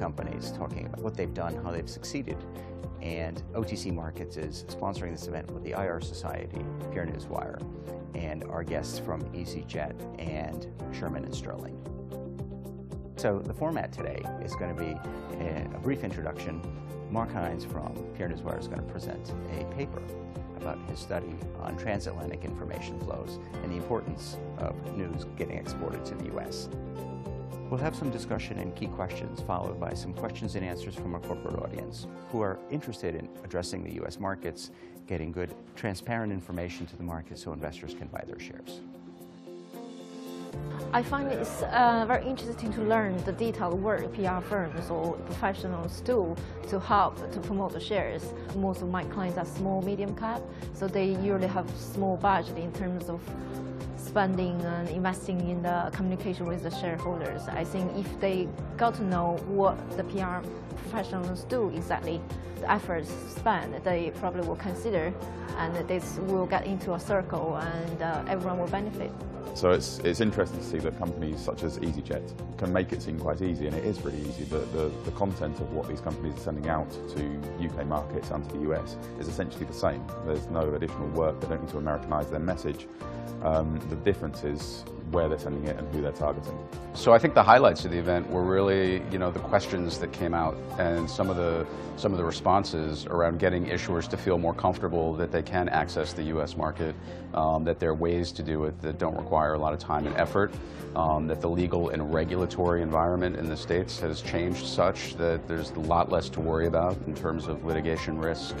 companies talking about what they've done, how they've succeeded. And OTC Markets is sponsoring this event with the IR Society, PR Newswire, and our guests from EasyJet and Sherman and Sterling. So the format today is going to be a brief introduction. Mark Hines from PR Newswire is going to present a paper about his study on transatlantic information flows and the importance of news getting exported to the U.S. We'll have some discussion and key questions, followed by some questions and answers from our corporate audience who are interested in addressing the U.S. markets, getting good, transparent information to the market so investors can buy their shares. I find it's very interesting to learn the detailed work PR firms or professionals do to help to promote the shares. Most of my clients are small, medium cap, so they usually have small budget in terms of spending and investing in the communication with the shareholders. I think if they got to know what the PR professionals do exactly, the efforts spent, they probably will consider, and this will get into a circle and everyone will benefit. So it's interesting to see that companies such as EasyJet can make it seem quite easy, and it is really easy. The content of what these companies are sending out to UK markets and to the US is essentially the same. There's no additional work. They don't need to Americanize their message. The difference is where they're sending it and who they're targeting. So I think the highlights of the event were really, the questions that came out and some of the responses around getting issuers to feel more comfortable that they can access the U.S. market, that there are ways to do it that don't require a lot of time and effort, that the legal and regulatory environment in the States has changed such that there's a lot less to worry about in terms of litigation risk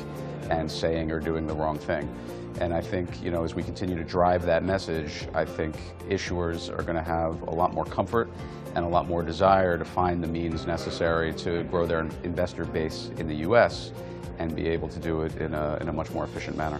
and saying or doing the wrong thing. And I think, as we continue to drive that message, I think issuers are going to have a lot more comfort and a lot more desire to find the means necessary to grow their investor base in the U.S. and be able to do it in a much more efficient manner.